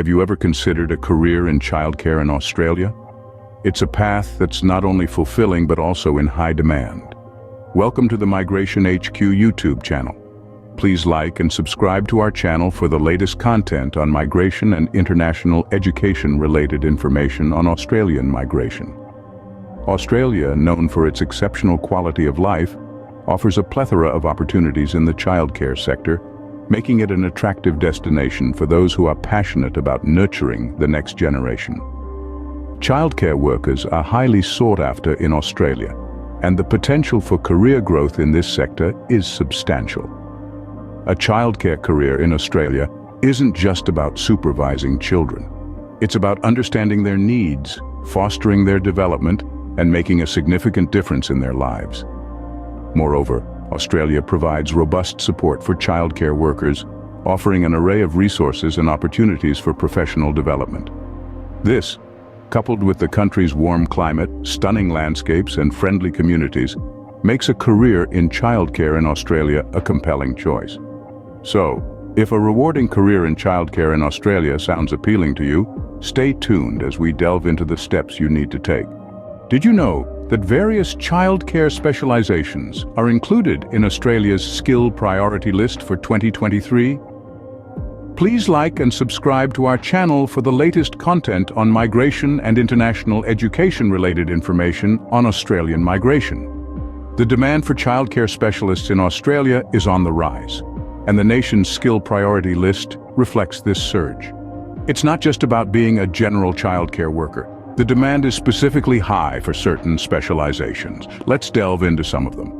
Have you ever considered a career in childcare in Australia? It's a path that's not only fulfilling but also in high demand. Welcome to the Migration HQ YouTube channel. Please like and subscribe to our channel for the latest content on migration and international education-related information on Australian migration. Australia, known for its exceptional quality of life, offers a plethora of opportunities in the childcare sector, making it an attractive destination for those who are passionate about nurturing the next generation. Childcare workers are highly sought after in Australia, and the potential for career growth in this sector is substantial. A childcare career in Australia isn't just about supervising children. It's about understanding their needs, fostering their development, and making a significant difference in their lives. Moreover, Australia provides robust support for childcare workers, offering an array of resources and opportunities for professional development. This, coupled with the country's warm climate, stunning landscapes, and friendly communities, makes a career in childcare in Australia a compelling choice. So, if a rewarding career in childcare in Australia sounds appealing to you, stay tuned as we delve into the steps you need to take. Did you know that various childcare specializations are included in Australia's skill priority list for 2023? Please like and subscribe to our channel for the latest content on migration and international education-related information on Australian migration. The demand for childcare specialists in Australia is on the rise, and the nation's skill priority list reflects this surge. It's not just about being a general childcare worker. The demand is specifically high for certain specializations. Let's delve into some of them.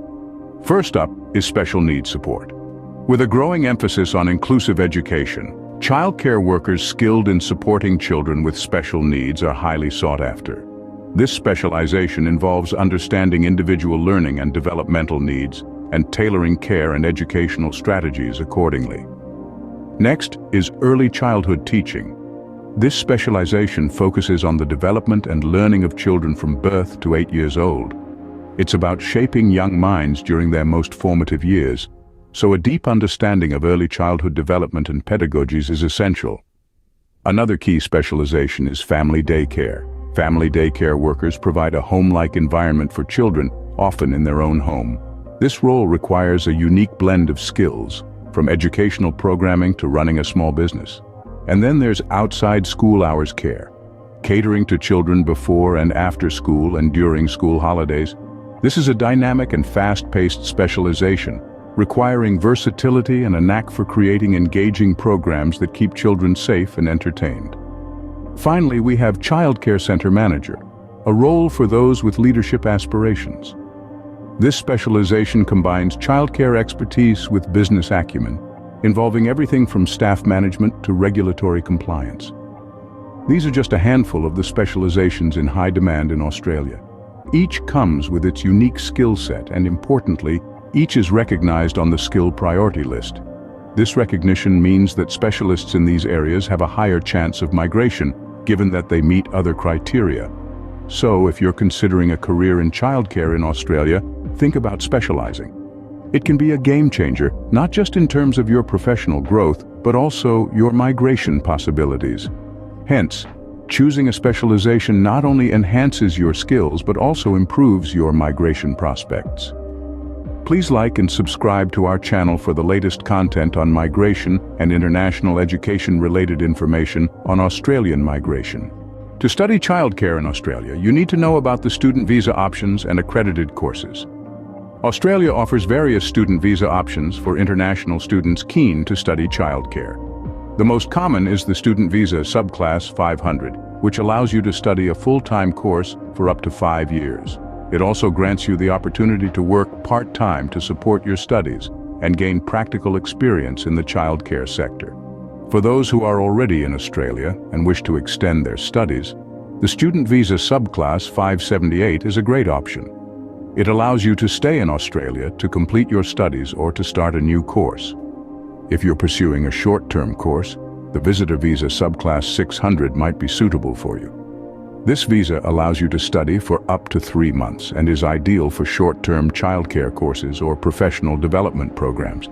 First up is special needs support. With a growing emphasis on inclusive education, childcare workers skilled in supporting children with special needs are highly sought after. This specialization involves understanding individual learning and developmental needs and tailoring care and educational strategies accordingly. Next is early childhood teaching. This specialization focuses on the development and learning of children from birth to 8 years old. It's about shaping young minds during their most formative years, so a deep understanding of early childhood development and pedagogies is essential. Another key specialization is family daycare. Family daycare workers provide a home-like environment for children, often in their own home. This role requires a unique blend of skills, from educational programming to running a small business. And then there's outside school hours care, catering to children before and after school and during school holidays. This is a dynamic and fast-paced specialization, requiring versatility and a knack for creating engaging programs that keep children safe and entertained. Finally, we have Childcare Center Manager, a role for those with leadership aspirations. This specialization combines childcare expertise with business acumen, involving everything from staff management to regulatory compliance. These are just a handful of the specializations in high demand in Australia. Each comes with its unique skill set, and importantly, each is recognized on the skill priority list. This recognition means that specialists in these areas have a higher chance of migration, given that they meet other criteria. So, if you're considering a career in childcare in Australia, think about specializing. It can be a game changer, not just in terms of your professional growth, but also your migration possibilities. Hence, choosing a specialization not only enhances your skills, but also improves your migration prospects. Please like and subscribe to our channel for the latest content on migration and international education-related information on Australian migration. To study childcare in Australia, you need to know about the student visa options and accredited courses. Australia offers various student visa options for international students keen to study childcare. The most common is the student visa subclass 500, which allows you to study a full-time course for up to 5 years. It also grants you the opportunity to work part-time to support your studies and gain practical experience in the childcare sector. For those who are already in Australia and wish to extend their studies, the student visa subclass 578 is a great option. It allows you to stay in Australia to complete your studies or to start a new course. If you're pursuing a short-term course, the visitor visa subclass 600 might be suitable for you. This visa allows you to study for up to 3 months and is ideal for short-term childcare courses or professional development programs.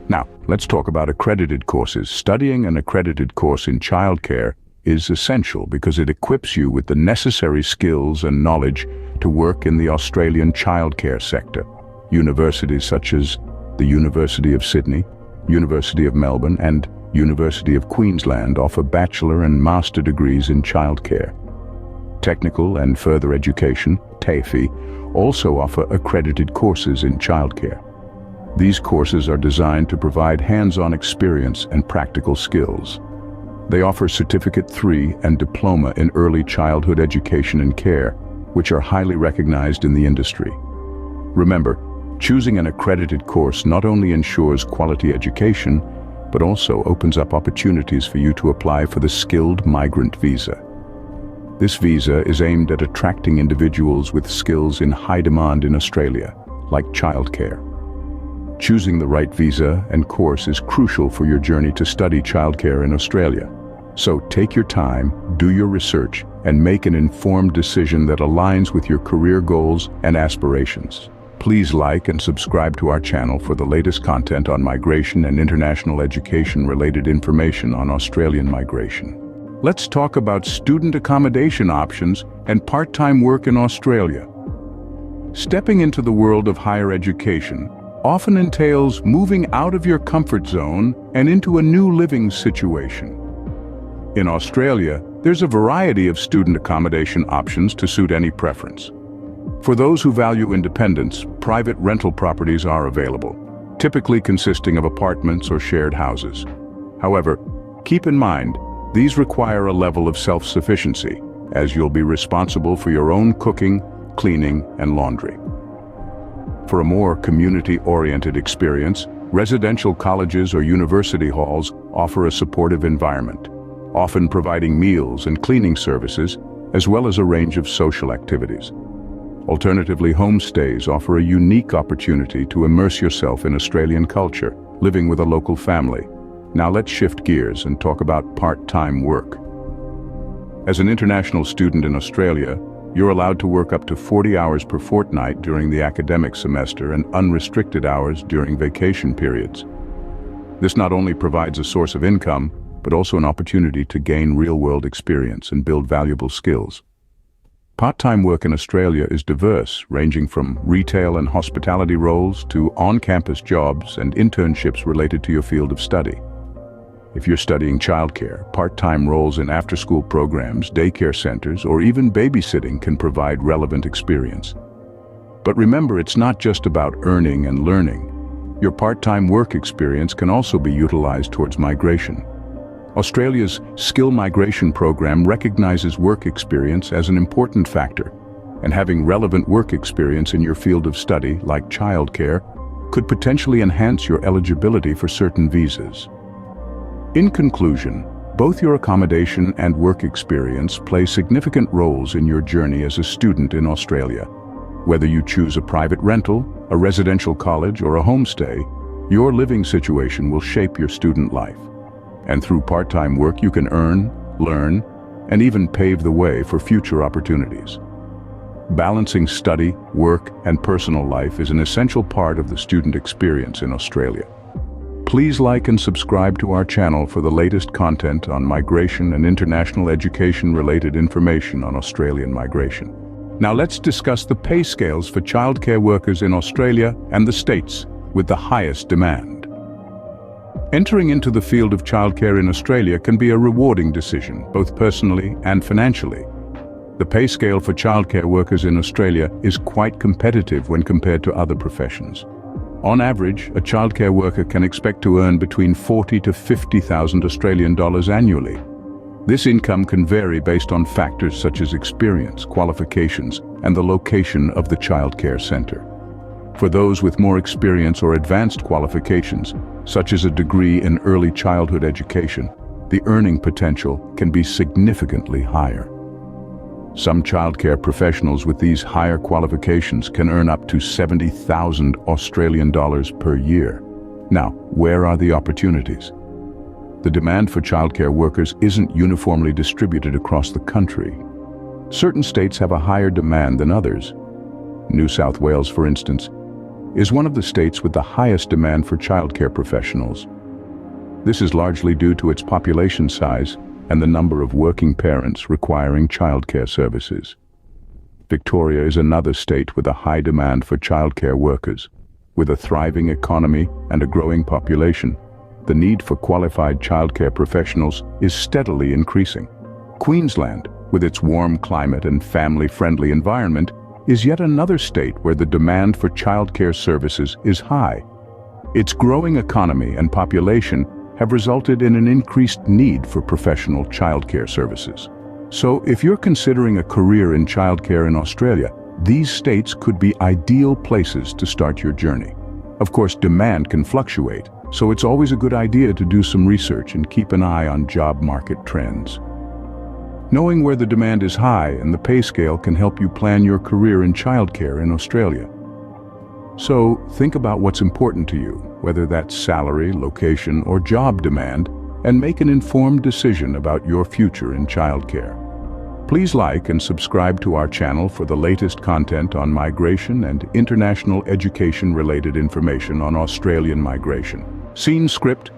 Now, let's talk about accredited courses. Studying an accredited course in childcare is essential because it equips you with the necessary skills and knowledge to work in the Australian childcare sector. Universities such as the University of Sydney, University of Melbourne, and University of Queensland offer bachelor and master degrees in childcare. Technical and Further Education, TAFE, also offer accredited courses in childcare. These courses are designed to provide hands-on experience and practical skills. They offer Certificate 3 and Diploma in Early Childhood Education and Care, which are highly recognized in the industry. Remember, choosing an accredited course not only ensures quality education, but also opens up opportunities for you to apply for the Skilled Migrant Visa. This visa is aimed at attracting individuals with skills in high demand in Australia, like childcare. Choosing the right visa and course is crucial for your journey to study childcare in Australia. So take your time, do your research, and make an informed decision that aligns with your career goals and aspirations. Please like and subscribe to our channel for the latest content on migration and international education-related information on Australian migration. Let's talk about student accommodation options and part-time work in Australia. Stepping into the world of higher education often entails moving out of your comfort zone and into a new living situation. In Australia, there's a variety of student accommodation options to suit any preference. For those who value independence, private rental properties are available, typically consisting of apartments or shared houses. However, keep in mind, these require a level of self-sufficiency, as you'll be responsible for your own cooking, cleaning, and laundry. For a more community-oriented experience, residential colleges or university halls offer a supportive environment, often providing meals and cleaning services, as well as a range of social activities. Alternatively, homestays offer a unique opportunity to immerse yourself in Australian culture, living with a local family. Now let's shift gears and talk about part-time work. As an international student in Australia, you're allowed to work up to 40 hours per fortnight during the academic semester and unrestricted hours during vacation periods. This not only provides a source of income, but also an opportunity to gain real-world experience and build valuable skills. Part-time work in Australia is diverse, ranging from retail and hospitality roles to on-campus jobs and internships related to your field of study. If you're studying childcare, part-time roles in after-school programs, daycare centers, or even babysitting can provide relevant experience. But remember, it's not just about earning and learning. Your part-time work experience can also be utilized towards migration. Australia's Skill Migration program recognizes work experience as an important factor, and having relevant work experience in your field of study, like childcare, could potentially enhance your eligibility for certain visas. In conclusion, both your accommodation and work experience play significant roles in your journey as a student in Australia. Whether you choose a private rental, a residential college, or a homestay, your living situation will shape your student life. And through part-time work, you can earn, learn, and even pave the way for future opportunities. Balancing study, work, and personal life is an essential part of the student experience in Australia. Please like and subscribe to our channel for the latest content on migration and international education-related information on Australian migration. Now let's discuss the pay scales for childcare workers in Australia and the states with the highest demand. Entering into the field of childcare in Australia can be a rewarding decision, both personally and financially. The pay scale for childcare workers in Australia is quite competitive when compared to other professions. On average, a childcare worker can expect to earn between 40 to 50,000 Australian dollars annually. This income can vary based on factors such as experience, qualifications, and the location of the childcare center. For those with more experience or advanced qualifications, such as a degree in early childhood education, the earning potential can be significantly higher. Some childcare professionals with these higher qualifications can earn up to 70,000 Australian dollars per year. Now, where are the opportunities? The demand for childcare workers isn't uniformly distributed across the country. Certain states have a higher demand than others. New South Wales, for instance, is one of the states with the highest demand for childcare professionals. This is largely due to its population size and the number of working parents requiring childcare services. Victoria is another state with a high demand for childcare workers. With a thriving economy and a growing population, the need for qualified childcare professionals is steadily increasing. Queensland, with its warm climate and family-friendly environment, is yet another state where the demand for childcare services is high. Its growing economy and population have resulted in an increased need for professional childcare services. So, if you're considering a career in childcare in Australia, these states could be ideal places to start your journey. Of course, demand can fluctuate, so it's always a good idea to do some research and keep an eye on job market trends. Knowing where the demand is high and the pay scale can help you plan your career in childcare in Australia. So, think about what's important to you, whether that's salary, location, or job demand, and make an informed decision about your future in childcare. Please like and subscribe to our channel for the latest content on migration and international education-related information on Australian migration. Scene script: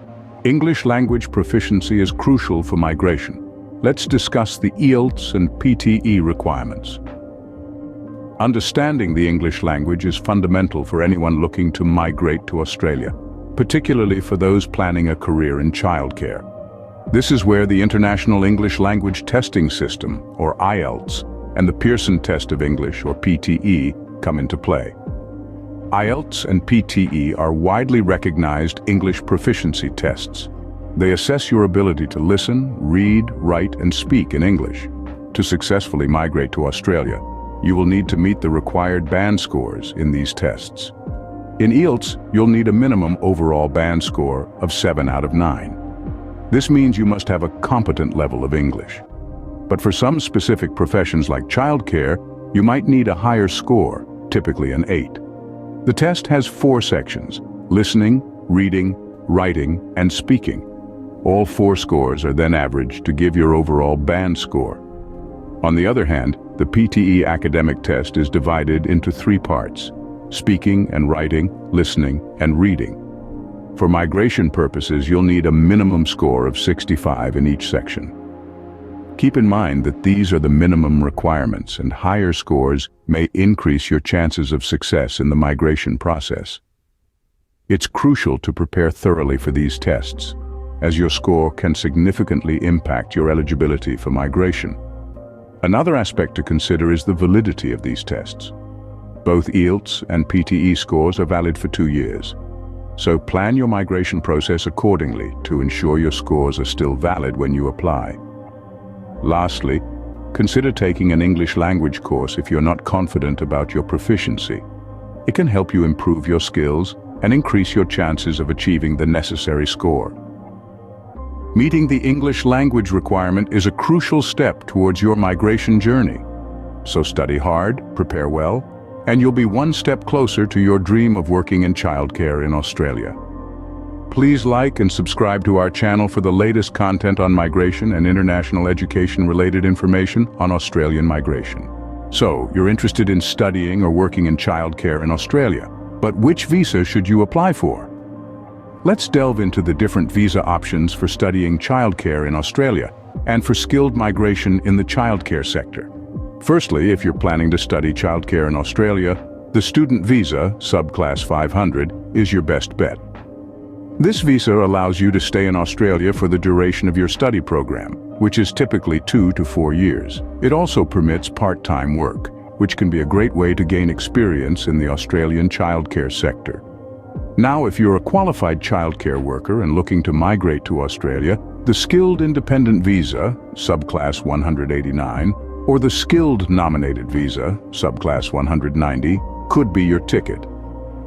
English language proficiency is crucial for migration. Let's discuss the IELTS and PTE requirements. Understanding the English language is fundamental for anyone looking to migrate to Australia, particularly for those planning a career in childcare. This is where the International English Language Testing System, or IELTS, and the Pearson Test of English, or PTE, come into play. IELTS and PTE are widely recognized English proficiency tests. They assess your ability to listen, read, write, and speak in English. To successfully migrate to Australia, you will need to meet the required band scores in these tests. In IELTS, you'll need a minimum overall band score of 7 out of 9. This means you must have a competent level of English. But for some specific professions like childcare, you might need a higher score, typically an 8. The test has 4 sections: listening, reading, writing, and speaking. All 4 scores are then averaged to give your overall band score. On the other hand, the PTE academic test is divided into 3 parts: speaking and writing, listening, and reading. For migration purposes, you'll need a minimum score of 65 in each section. Keep in mind that these are the minimum requirements, and higher scores may increase your chances of success in the migration process. It's crucial to prepare thoroughly for these tests, as your score can significantly impact your eligibility for migration. Another aspect to consider is the validity of these tests. Both IELTS and PTE scores are valid for 2 years. So plan your migration process accordingly to ensure your scores are still valid when you apply. Lastly, consider taking an English language course if you're not confident about your proficiency. It can help you improve your skills and increase your chances of achieving the necessary score. Meeting the English language requirement is a crucial step towards your migration journey. So study hard, prepare well, and you'll be one step closer to your dream of working in childcare in Australia. Please like and subscribe to our channel for the latest content on migration and international education-related information on Australian migration. So, you're interested in studying or working in childcare in Australia, but which visa should you apply for? Let's delve into the different visa options for studying childcare in Australia and for skilled migration in the childcare sector. Firstly, if you're planning to study childcare in Australia, the student visa, subclass 500, is your best bet. This visa allows you to stay in Australia for the duration of your study program, which is typically 2 to 4 years. It also permits part-time work, which can be a great way to gain experience in the Australian childcare sector. Now, if you're a qualified childcare worker and looking to migrate to Australia, the Skilled Independent Visa, subclass 189, or the Skilled Nominated Visa, subclass 190, could be your ticket.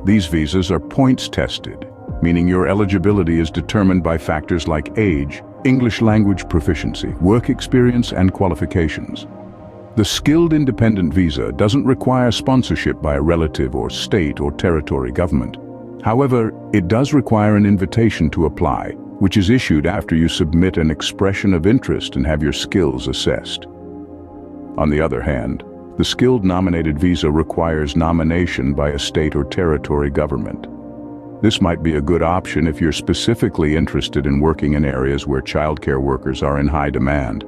These visas are points-tested, meaning your eligibility is determined by factors like age, English language proficiency, work experience, and qualifications. The Skilled Independent Visa doesn't require sponsorship by a relative or state or territory government. However, it does require an invitation to apply, which is issued after you submit an expression of interest and have your skills assessed. On the other hand, The skilled nominated visa requires nomination by a state or territory government. This might be a good option if you're specifically interested in working in areas where childcare workers are in high demand.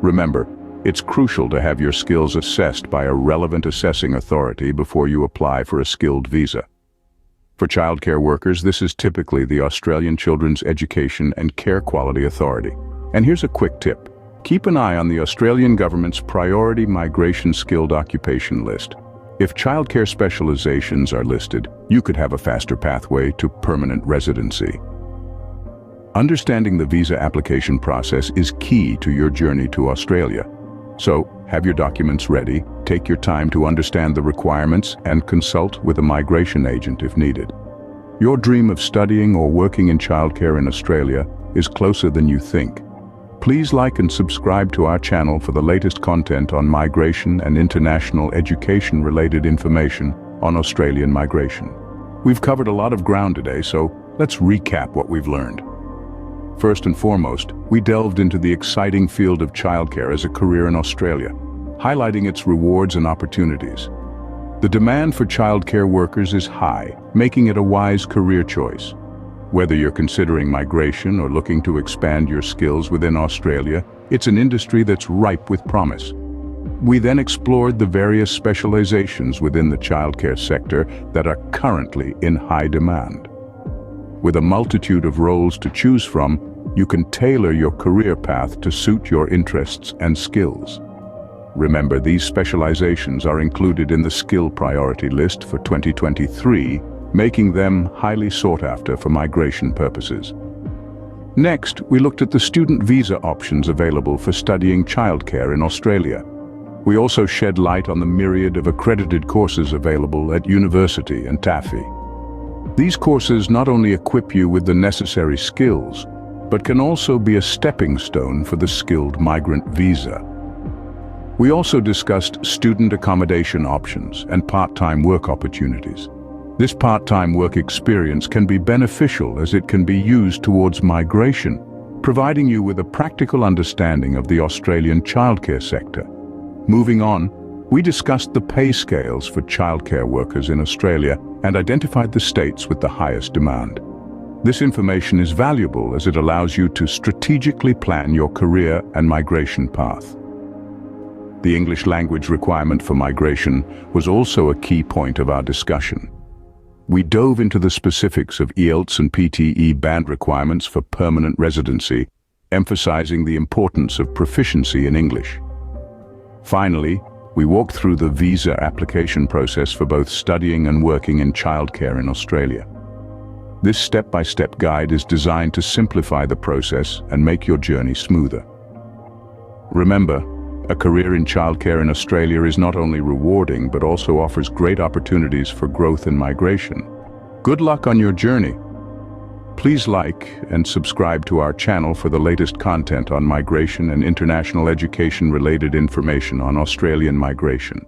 Remember, it's crucial to have your skills assessed by a relevant assessing authority before you apply for a skilled visa. For childcare workers, this is typically the Australian Children's Education and Care Quality Authority. And here's a quick tip. Keep an eye on the Australian government's Priority Migration Skilled Occupation list. If childcare specializations are listed, you could have a faster pathway to permanent residency. Understanding the visa application process is key to your journey to Australia. So, have your documents ready, take your time to understand the requirements, and consult with a migration agent if needed. Your dream of studying or working in childcare in Australia is closer than you think. Please like and subscribe to our channel for the latest content on migration and international education-related information on Australian migration. We've covered a lot of ground today, so let's recap what we've learned. First and foremost, we delved into the exciting field of childcare as a career in Australia, highlighting its rewards and opportunities. The demand for childcare workers is high, making it a wise career choice. Whether you're considering migration or looking to expand your skills within Australia, it's an industry that's ripe with promise. We then explored the various specializations within the childcare sector that are currently in high demand. With a multitude of roles to choose from, you can tailor your career path to suit your interests and skills. Remember, these specializations are included in the skill priority list for 2023, making them highly sought after for migration purposes. Next, we looked at the student visa options available for studying childcare in Australia. We also shed light on the myriad of accredited courses available at university and TAFE. These courses not only equip you with the necessary skills, but can also be a stepping stone for the skilled migrant visa. We also discussed student accommodation options and part-time work opportunities. This part-time work experience can be beneficial as it can be used towards migration, providing you with a practical understanding of the Australian childcare sector. Moving on, we discussed the pay scales for childcare workers in Australia and identified the states with the highest demand. This information is valuable as it allows you to strategically plan your career and migration path. The English language requirement for migration was also a key point of our discussion. We dove into the specifics of IELTS and PTE band requirements for permanent residency, emphasizing the importance of proficiency in English. Finally, we walked through the visa application process for both studying and working in childcare in Australia. This step-by-step guide is designed to simplify the process and make your journey smoother. Remember, a career in childcare in Australia is not only rewarding but also offers great opportunities for growth and migration. Good luck on your journey. Please like and subscribe to our channel for the latest content on migration and international education-related information on Australian migration.